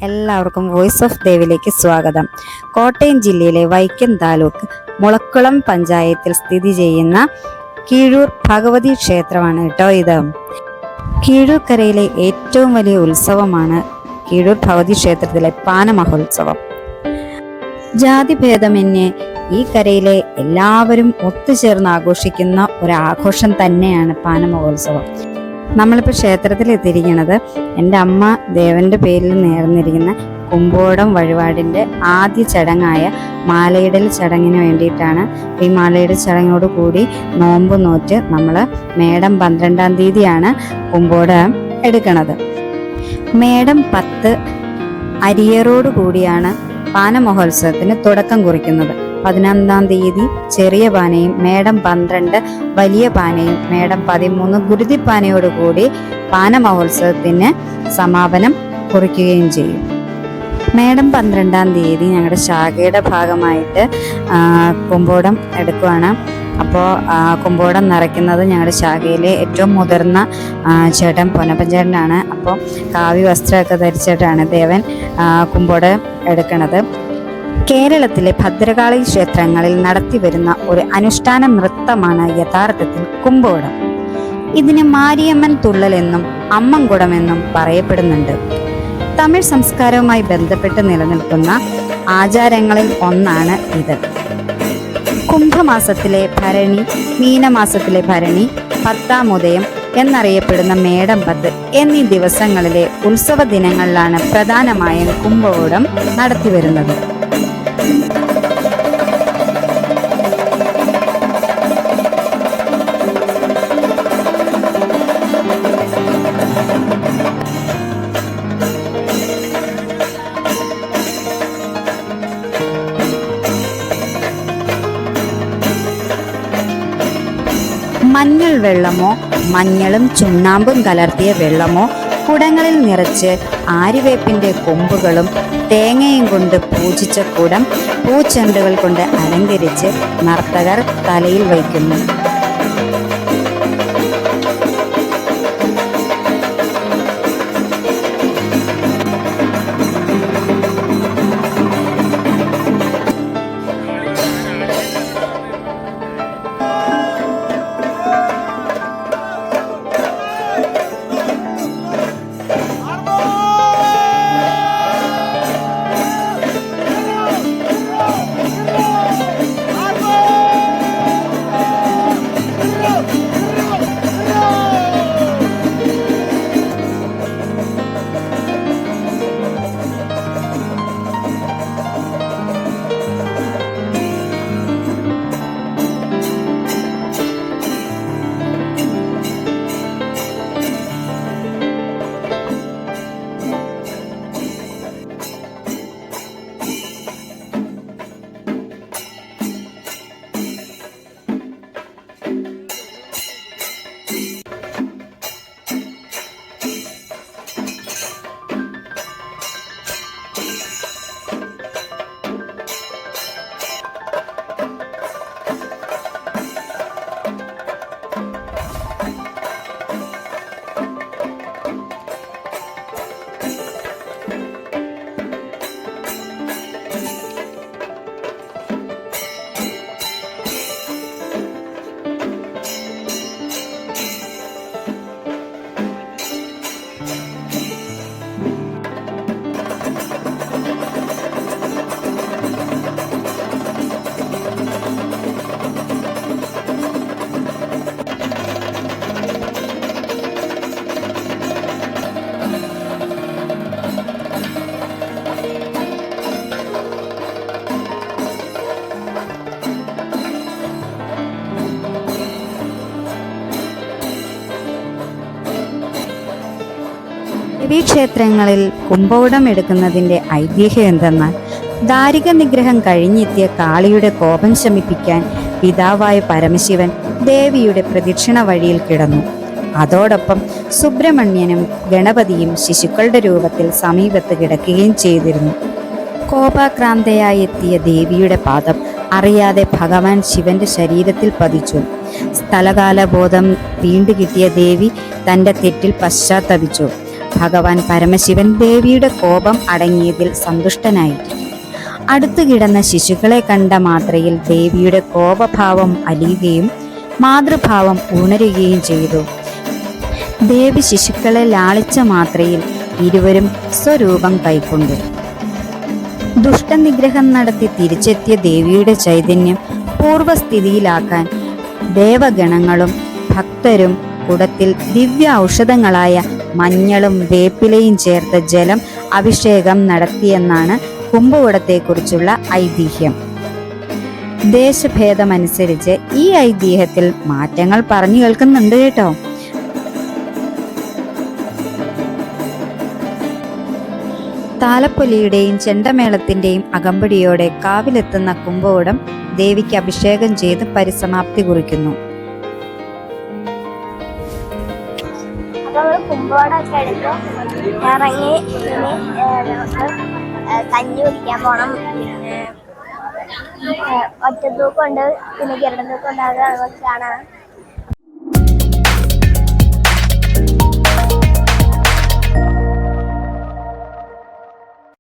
എല്ലാവർക്കും voice of ദേവിലേക്ക് സ്വാഗതം. കോട്ടയം ജില്ലയിലെ വൈക്കം താലൂക്ക് മുളക്കുളം പഞ്ചായത്തിൽ സ്ഥിതി ചെയ്യുന്ന കീഴൂർ ഭഗവതി ക്ഷേത്രമാണ് കേട്ടോ ഇത്. കീഴൂർക്കരയിലെ ഏറ്റവും വലിയ ഉത്സവമാണ് കീഴൂർ ഭഗവതി ക്ഷേത്രത്തിലെ പാനമഹോത്സവം. ജാതിഭേദമന്യേ ഈ കരയിലെ എല്ലാവരും ഒത്തുചേർന്ന് ആഘോഷിക്കുന്ന ഒരാഘോഷം തന്നെയാണ് പാനമഹോത്സവം. നമ്മളിപ്പോൾ ക്ഷേത്രത്തിൽ എത്തിയിരിക്കുന്നത് എൻ്റെ അമ്മ ദേവന്റെ പേരിൽ നേർന്നിരിക്കുന്ന കുമ്പോടം വഴിപാടിൻ്റെ ആദ്യ ചടങ്ങായ മാലയിടൽ ചടങ്ങിന് വേണ്ടിയിട്ടാണ്. ഈ മാലയിടൽ ചടങ്ങിനോട് കൂടി നോമ്പ് നോറ്റ് നമ്മൾ മേടം 12-ാം തീയതിയാണ് കുമ്പോടം എടുക്കുന്നത്. മേടം 10 അരിയറോട് കൂടിയാണ് പാനമഹോത്സവത്തിന് തുടക്കം കുറിക്കുന്നത്. 11-ാം തീയതി ചെറിയ പാനയും മേടം 12 വലിയ പാനയും മേടം 13 ഗുരുതിപ്പാനയോടുകൂടി പാനമഹോത്സവത്തിന് സമാപനം കുറിക്കുകയും ചെയ്യും. മേടം 12-ാം തീയതി ഞങ്ങളുടെ ശാഖയുടെ ഭാഗമായിട്ട് കുമ്പോടം എടുക്കുകയാണ്. അപ്പോൾ കുമ്പോടം നിറയ്ക്കുന്നത് ഞങ്ങളുടെ ശാഖയിലെ ഏറ്റവും മുതിർന്ന ചേട്ടൻ പൊന്നപ്പഞ്ചേട്ടനാണ്. അപ്പോൾ കാവ്യ വസ്ത്രമൊക്കെ ധരിച്ചിട്ടാണ് ദേവൻ കുമ്പോടം എടുക്കുന്നത്. കേരളത്തിലെ ഭദ്രകാളി ക്ഷേത്രങ്ങളിൽ നടത്തിവരുന്ന ഒരു അനുഷ്ഠാന നൃത്തമാണ് യഥാർത്ഥത്തിൽ കുമ്പോടം. ഇതിന് മാരിയമ്മൻ തുള്ളൽ എന്നും അമ്മൻകുടമെന്നും പറയപ്പെടുന്നുണ്ട്. തമിഴ് സംസ്കാരവുമായി ബന്ധപ്പെട്ട് നിലനിൽക്കുന്ന ആചാരങ്ങളിൽ ഒന്നാണ് ഇത്. കുംഭമാസത്തിലെ ഭരണി, മീനമാസത്തിലെ ഭരണി, 10-ാം ഉദയം എന്നറിയപ്പെടുന്ന മേടം 10 എന്നീ ദിവസങ്ങളിലെ ഉത്സവ ദിനങ്ങളിലാണ് പ്രധാനമായും കുമ്പോടം നടത്തിവരുന്നത്. മഞ്ഞൾ വെള്ളമോ മഞ്ഞളും ചുണ്ണാമ്പും കലർത്തിയ വെള്ളമോ കുടങ്ങളിൽ നിറച്ച് ആര്യവേപ്പിൻ്റെ കൊമ്പുകളും തേങ്ങയും കൊണ്ട് പൂജിച്ച കുടം പൂച്ചെണ്ടുകൾ കൊണ്ട് അലങ്കരിച്ച് നർത്തകർ തലയിൽ വയ്ക്കുന്നു. ദേവീക്ഷേത്രങ്ങളിൽ കുമ്പോടം എടുക്കുന്നതിൻ്റെ ഐതിഹ്യം എന്തെന്നാൽ, ദാരിക നിഗ്രഹം കഴിഞ്ഞെത്തിയ കാളിയുടെ കോപം ശമിപ്പിക്കാൻ പിതാവായ പരമശിവൻ ദേവിയുടെ പ്രദക്ഷിണ വഴിയിൽ കിടന്നു. അതോടൊപ്പം സുബ്രഹ്മണ്യനും ഗണപതിയും ശിശുക്കളുടെ രൂപത്തിൽ സമീപത്ത് കിടക്കുകയും ചെയ്തിരുന്നു. കോപാക്രാന്തയായി എത്തിയ ദേവിയുടെ പാദം അറിയാതെ ഭഗവാൻ ശിവന്റെ ശരീരത്തിൽ പതിച്ചു. സ്ഥലകാലബോധം വീണ്ടു കിട്ടിയ ദേവി തൻ്റെ തെറ്റിൽ പശ്ചാത്തപിച്ചു. ഭഗവാൻ പരമശിവൻ ദേവിയുടെ കോപം അടങ്ങിയതിൽ സന്തുഷ്ടനായി. അടുത്തു കിടന്ന ശിശുക്കളെ കണ്ട മാത്രയിൽ ദേവിയുടെ കോപഭാവം അലിയുകയും മാതൃഭാവം ഉണരുകയും ചെയ്തു. ദേവി ശിശുക്കളെ ലാളിച്ച മാത്രയിൽ ഇരുവരും സ്വരൂപം കൈക്കൊണ്ടു. ദുഷ്ടനിഗ്രഹം നടത്തി തിരിച്ചെത്തിയ ദേവിയുടെ ചൈതന്യം പൂർവസ്ഥിതിയിലാക്കാൻ ദേവഗണങ്ങളും ഭക്തരും കുടത്തിൽ ദിവ്യ ഔഷധങ്ങളായ മഞ്ഞളും വേപ്പിലയും ചേർത്ത ജലം അഭിഷേകം നടത്തിയെന്നാണ് കുംഭകുടത്തെക്കുറിച്ചുള്ള ഐതിഹ്യം. ദേശഭേദമനുസരിച്ച് ഈ ഐതിഹ്യത്തിൽ മാറ്റങ്ങൾ പറഞ്ഞു കേൾക്കുന്നുണ്ട് കേട്ടോ. താലപ്പൊലിയുടെയും ചെണ്ടമേളത്തിന്റെയും അകമ്പടിയോടെ കാവിലെത്തുന്ന കുംഭകുടം ദേവിക്ക് അഭിഷേകം ചെയ്ത് പരിസമാപ്തി കുറിക്കുന്നു. കുംഭകോടൊക്കെ എടുത്ത് ഇറങ്ങി കഞ്ഞി കുടിക്കാൻ പോണം. പിന്നെ ഒറ്റത്തൂക്കുണ്ട്, പിന്നെ ഗരുഡത്തൂക്കുണ്ട്. അത് നമുക്ക് കാണാം.